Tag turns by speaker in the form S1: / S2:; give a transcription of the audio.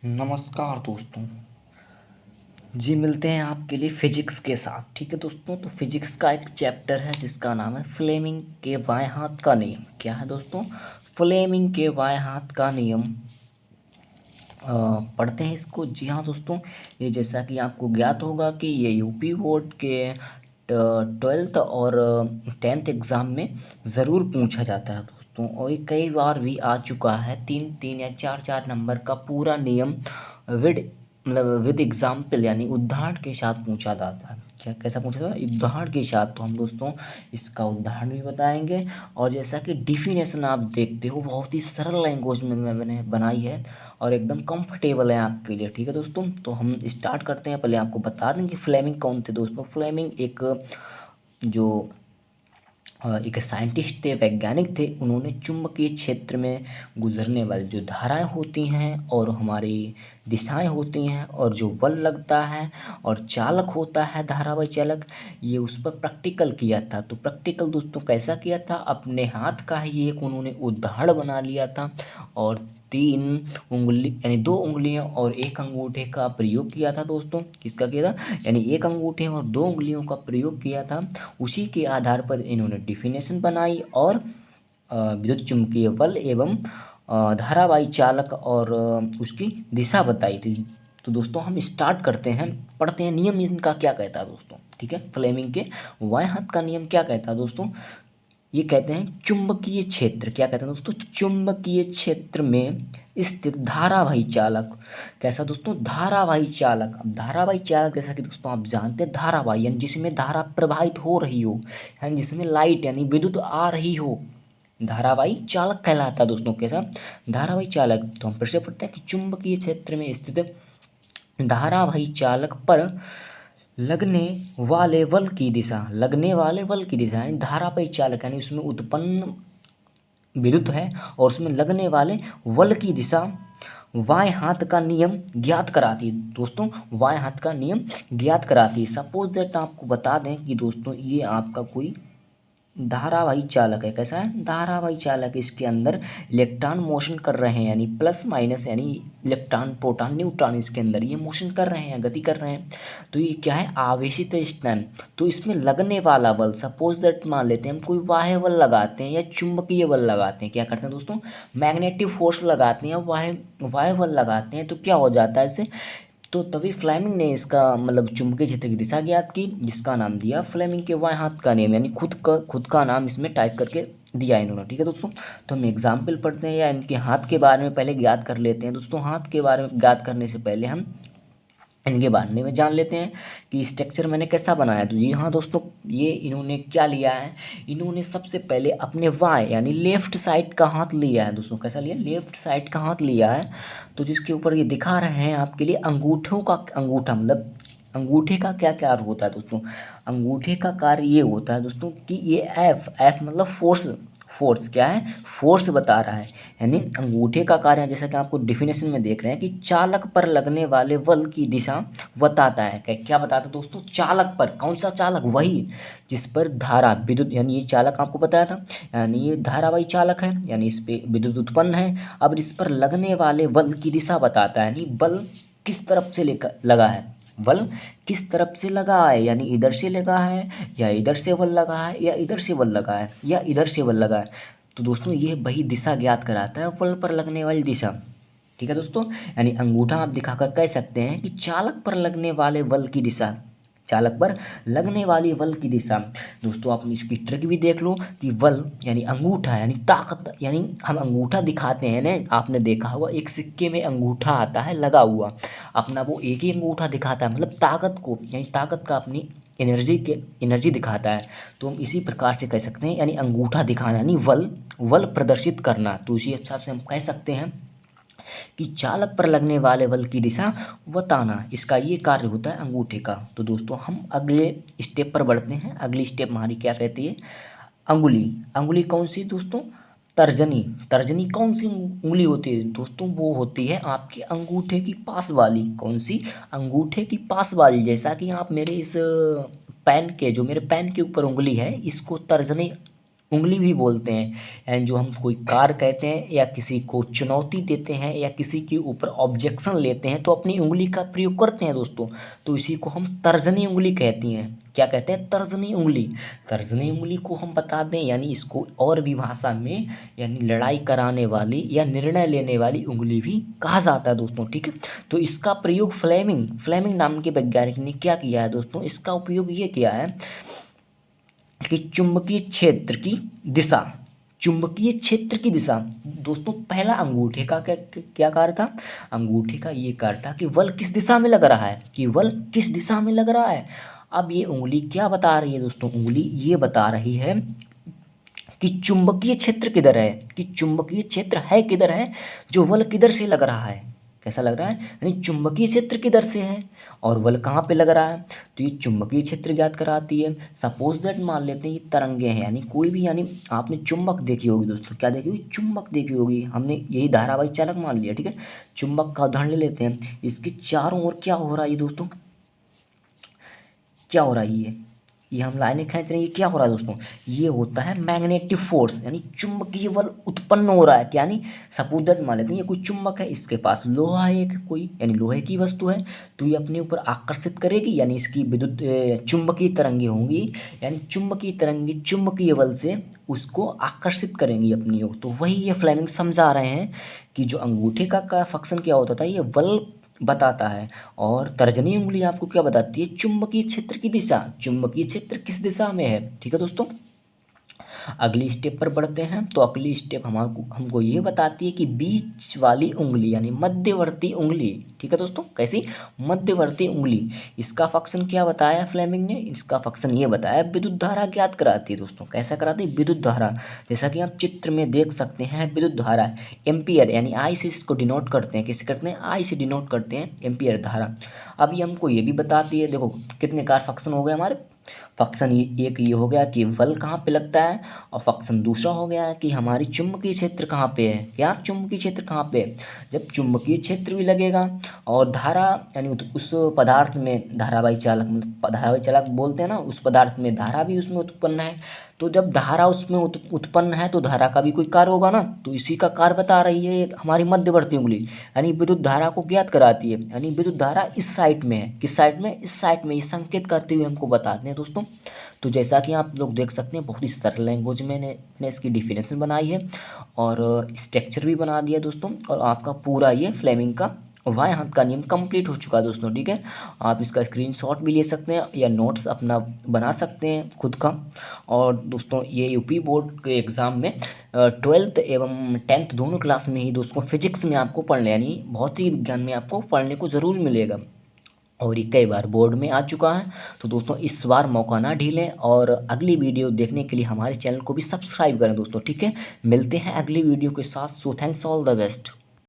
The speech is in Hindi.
S1: नमस्कार दोस्तों। जी मिलते हैं आपके लिए फिजिक्स के साथ। ठीक है दोस्तों, तो फिजिक्स का एक चैप्टर है जिसका नाम है फ्लेमिंग के बाएं हाथ का नियम। क्या है दोस्तों? फ्लेमिंग के बाएं हाथ का नियम। पढ़ते हैं इसको। जी हाँ दोस्तों, ये जैसा कि आपको ज्ञात होगा कि ये यूपी बोर्ड के 12th और 10th एग्ज़ाम में ज़रूर पूछा जाता है दोस्तों, और ये कई बार भी आ चुका है। 3-3 या 4-4 नंबर का पूरा नियम विद विद एग्जाम्पल यानी उदाहरण के साथ पूछा जाता है। क्या कैसा पूछा जाता है? उदाहरण के साथ। तो हम दोस्तों इसका उदाहरण भी बताएंगे, और जैसा कि डिफिनेशन आप देखते हो बहुत ही सरल लैंग्वेज में मैंने बनाई है और एकदम कंफर्टेबल है आपके लिए। ठीक है दोस्तों, तो हम स्टार्ट करते हैं। पहले आपको बता दें कि फ्लेमिंग कौन थे दोस्तों। फ्लेमिंग जो एक साइंटिस्ट थे, वैज्ञानिक थे। उन्होंने चुंबकीय क्षेत्र में गुजरने वाली जो धाराएं होती हैं और हमारी दिशाएं होती हैं और जो बल लगता है और चालक होता है धारावाही चालक, ये उस पर प्रैक्टिकल किया था। तो प्रैक्टिकल दोस्तों कैसा किया था? अपने हाथ का ही एक उन्होंने उदाहरण बना लिया था और 3 उंगली यानी 2 उंगलियां और 1 अंगूठे का प्रयोग किया था दोस्तों। किसका किया था? यानी 1 अंगूठे और 2 उंगलियों का प्रयोग किया था। उसी के आधार पर इन्होंने डिफिनेशन बनाई और विद्युत चुम्बकीय बल एवं धारावाही चालक और उसकी दिशा बताई थी। तो दोस्तों हम स्टार्ट करते हैं, पढ़ते हैं नियम इनका क्या कहता है दोस्तों। ठीक है, फ्लेमिंग के बाएं हाथ का नियम क्या कहता है दोस्तों? ये कहते हैं चुंबकीय क्षेत्र। क्या कहते हैं दोस्तों? चुंबकीय क्षेत्र में स्थित धारावाही चालक। कैसा दोस्तों? धारावाही चालक। अब धारावाही चालक जैसा कि दोस्तों आप जानते हैं, धारावाही यानी जिसमें धारा प्रवाहित हो रही हो, यानी जिसमें लाइट यानी विद्युत आ रही हो, धारावाही चालक कहलाता है दोस्तों। कैसा? धारावाही चालक। तो हम फिर से पढ़ते हैं कि चुंबकीय क्षेत्र में स्थित धारावाही चालक पर लगने वाले बल की दिशा, लगने वाले बल की दिशा यानी धारावाही चालक यानी उसमें उत्पन्न विद्युत है और उसमें लगने वाले बल की दिशा बाएं हाथ का नियम ज्ञात कराती है दोस्तों। बाएं हाथ का नियम ज्ञात कराती है। सपोज दैट आपको बता दें कि दोस्तों ये आपका कोई धारावाही चालक है। कैसा है? धारावाही चालक। इसके अंदर इलेक्ट्रॉन मोशन कर रहे हैं, यानी प्लस माइनस यानी इलेक्ट्रॉन प्रोटॉन न्यूट्रॉन इसके अंदर ये मोशन कर रहे हैं, गति कर रहे हैं। तो ये क्या है? आवेशित है इस टाइम। तो इसमें लगने वाला बल, सपोज दैट मान लेते हैं हम कोई बाह्य बल लगाते हैं या चुंबकीय बल लगाते हैं। क्या करते हैं दोस्तों? मैग्नेटिक फोर्स लगाते हैं या बाह्य बल लगाते हैं। तो क्या हो जाता है इससे? तो तभी फ्लेमिंग ने इसका चुंबकीय क्षेत्र की दिशा ज्ञात की, जिसका नाम दिया फ्लेमिंग के बाएं हाथ का नियम, यानी खुद का नाम इसमें टाइप करके दिया इन्होंने। ठीक है दोस्तों, तो हम एग्जाम्पल पढ़ते हैं या इनके हाथ के बारे में पहले ज्ञात कर लेते हैं दोस्तों। हाथ के बारे में ज्ञात करने से पहले हम इनके बारे में जान लेते हैं कि स्ट्रक्चर मैंने कैसा बनाया। तो ये हाँ दोस्तों, ये इन्होंने क्या लिया है? इन्होंने सबसे पहले अपने बाएं यानी लेफ्ट साइड का हाथ लिया है दोस्तों। कैसा लिया? लेफ्ट साइड का हाथ लिया है। तो जिसके ऊपर ये दिखा रहे हैं आपके लिए अंगूठों का, अंगूठा अंगूठे का क्या कार्य होता है दोस्तों? अंगूठे का कार्य ये होता है दोस्तों कि ये एफ एफ फोर्स। फोर्स क्या है? फोर्स बता रहा है। यानी अंगूठे का कार्य जैसा कि आपको डिफिनेशन में देख रहे हैं कि चालक पर लगने वाले बल की दिशा बताता है। क्या बताता है दोस्तों? चालक पर। कौन सा चालक? वही जिस पर धारा विद्युत, यानी ये चालक आपको बताया था, यानी ये धारावाही चालक है, यानी इस पे विद्युत उत्पन्न है। अब इस पर लगने वाले बल की दिशा बताता है, यानी बल किस तरफ से लेकर लगा है, बल किस तरफ से लगा है, यानी इधर से लगा है या इधर से बल लगा है या इधर से बल लगा है या इधर से बल लगा है। तो दोस्तों ये वही दिशा ज्ञात कराता है, बल पर लगने वाली दिशा। ठीक है दोस्तों, यानी अंगूठा आप दिखाकर कह सकते हैं कि चालक पर लगने वाले बल की दिशा, चालक पर लगने वाली बल की दिशा। दोस्तों आप इसकी ट्रिक भी देख लो कि बल यानी अंगूठा यानी ताकत, यानी हम अंगूठा दिखाते हैं ना, आपने देखा होगा एक सिक्के में अंगूठा आता है लगा हुआ अपना, वो एक ही अंगूठा दिखाता है, ताकत को, यानी ताकत का अपनी एनर्जी दिखाता है। तो हम इसी प्रकार से कह सकते हैं, यानी अंगूठा दिखाना यानी बल प्रदर्शित करना। तो इसी हिसाब से हम कह सकते हैं कि चालक पर लगने वाले बल की दिशा बताना, इसका ये कार्य होता है अंगूठे का। तो दोस्तों हम अगले स्टेप पर बढ़ते हैं। अगली स्टेप हमारी क्या कहती है? अंगुली। अंगुली कौन सी दोस्तों? तर्जनी। तर्जनी कौन सी उंगली होती है दोस्तों? वो होती है आपके अंगूठे की पास वाली। कौन सी? अंगूठे की पास वाली। जैसा कि आप मेरे इस पेन के, जो मेरे पेन के ऊपर उंगली है, इसको तर्जनी उंगली भी बोलते हैं। एंड जो हम कोई कार्य कहते हैं या किसी को चुनौती देते हैं या किसी के ऊपर ऑब्जेक्शन लेते हैं तो अपनी उंगली का प्रयोग करते हैं दोस्तों। तो इसी को हम तर्जनी उंगली कहती हैं। क्या कहते हैं? तर्जनी उंगली। तर्जनी उंगली को हम बता दें, यानी इसको और भी भाषा में यानी लड़ाई कराने वाली या निर्णय लेने वाली उंगली भी कहा जाता है दोस्तों। ठीक है, तो इसका प्रयोग फ्लेमिंग नाम के वैज्ञानिक ने क्या किया है दोस्तों? इसका उपयोग ये किया है कि चुंबकीय क्षेत्र की दिशा, चुंबकीय क्षेत्र की दिशा दोस्तों, पहला अंगूठे का क्या क्या कार्य था? अंगूठे का ये कार्य था कि बल किस दिशा में लग रहा है, कि बल किस दिशा में लग रहा है। अब ये उंगली क्या बता रही है दोस्तों? उंगली ये बता रही है कि चुंबकीय क्षेत्र किधर है, कि चुंबकीय क्षेत्र है किधर है, जो बल किधर से लग रहा है। कैसा लग रहा है? यानी चुंबकीय क्षेत्र किधर से है और बल कहाँ पे लग रहा है। तो ये चुंबकीय क्षेत्र ज्ञात कराती है। सपोज दैट मान लेते हैं ये तरंगे हैं, यानी कोई भी, यानी आपने चुंबक देखी होगी दोस्तों। क्या देखी होगी? चुंबक देखी होगी। हमने यही धारावाही चालक मान लिया। ठीक है, चुंबक का उदाहरण ले लेते हैं। इसके चारों ओर क्या हो रहा है ये दोस्तों? क्या हो रहा है ये हम लाइनें खींच रहे हैं, ये क्या हो रहा है दोस्तों? ये होता है मैग्नेटिक फोर्स, यानी चुंबकीय बल उत्पन्न हो रहा है। यानी सपोज दैट मान लेते हैं ये कोई चुंबक है, इसके पास लोहा है एक कोई, यानी लोहे की वस्तु है, तो ये अपने ऊपर आकर्षित करेगी, यानी इसकी विद्युत चुंबकीय तरंगे होंगी, यानी चुंबकीय तरंगे चुंबकीय बल से उसको आकर्षित करेंगी अपनी ओर। तो वही ये फ्लेमिंग समझा रहे हैं कि जो अंगूठे का फंक्शन क्या होता था, ये बल बताता है, और तर्जनी उंगली आपको क्या बताती है? चुंबकीय क्षेत्र की दिशा, चुंबकीय क्षेत्र किस दिशा में है। ठीक है दोस्तों, अगली स्टेप पर बढ़ते हैं। तो अगली स्टेप हमको ये बताती है कि बीच वाली उंगली यानी मध्यवर्ती उंगली, ठीक है दोस्तों, कैसी? मध्यवर्ती उंगली, इसका फंक्शन क्या बताया फ्लेमिंग ने? इसका फंक्शन ये बताया विद्युत धारा ज्ञात कराती है दोस्तों। कैसा कराती है? विद्युत धारा। जैसा कि आप चित्र में देख सकते हैं, विद्युत धारा एम्पियर यानी आई से इसको डिनोट करते हैं। किसे करते हैं? आई से डिनोट करते हैं, एम्पियर धारा। अभी हमको ये भी बताती है, देखो कितने कार फंक्शन हो गए हमारे। फंक्शन एक ये हो गया कि बल कहाँ पे लगता है, और फंक्शन दूसरा हो गया है कि हमारी चुंबकीय क्षेत्र कहाँ पे है। क्या? चुंबकीय क्षेत्र कहाँ पे है? जब चुंबकीय क्षेत्र भी लगेगा और धारा, यानी उस पदार्थ में धारावाही चालक, मतलब धारावाही चालक बोलते हैं ना, उस पदार्थ में धारा भी उसमें उत्पन्न है। तो जब धारा उसमें उत्पन्न है तो धारा का भी कोई कार्य होगा ना, तो इसी का कार्य बता रही है हमारी मध्यवर्ती उंगली, यानी विद्युत धारा को ज्ञात कराती है। यानी विद्युत धारा इस साइड में है, किस साइड में? इस साइड में। ये संकेत करते हुए हमको बताते हैं दोस्तों। तो जैसा कि आप लोग देख सकते हैं, बहुत ही सरल लैंग्वेज में मैंने इसकी डिफिनेशन बनाई है और स्ट्रक्चर भी बना दिया दोस्तों, और आपका पूरा ये फ्लेमिंग का बाएं हाथ का नियम कंप्लीट हो चुका है दोस्तों। ठीक है, आप इसका स्क्रीनशॉट भी ले सकते हैं या नोट्स अपना बना सकते हैं खुद का। और दोस्तों ये यूपी बोर्ड के एग्ज़ाम में 12th एवं 10th दोनों क्लास में ही दोस्तों फिजिक्स में आपको पढ़ने, यानी भौतिक विज्ञान में आपको पढ़ने को ज़रूर मिलेगा, और ये कई बार बोर्ड में आ चुका है। तो दोस्तों इस बार मौका ना ढीलें, और अगली वीडियो देखने के लिए हमारे चैनल को भी सब्सक्राइब करें दोस्तों। ठीक है, मिलते हैं अगली वीडियो के साथ। So thanks, all the best.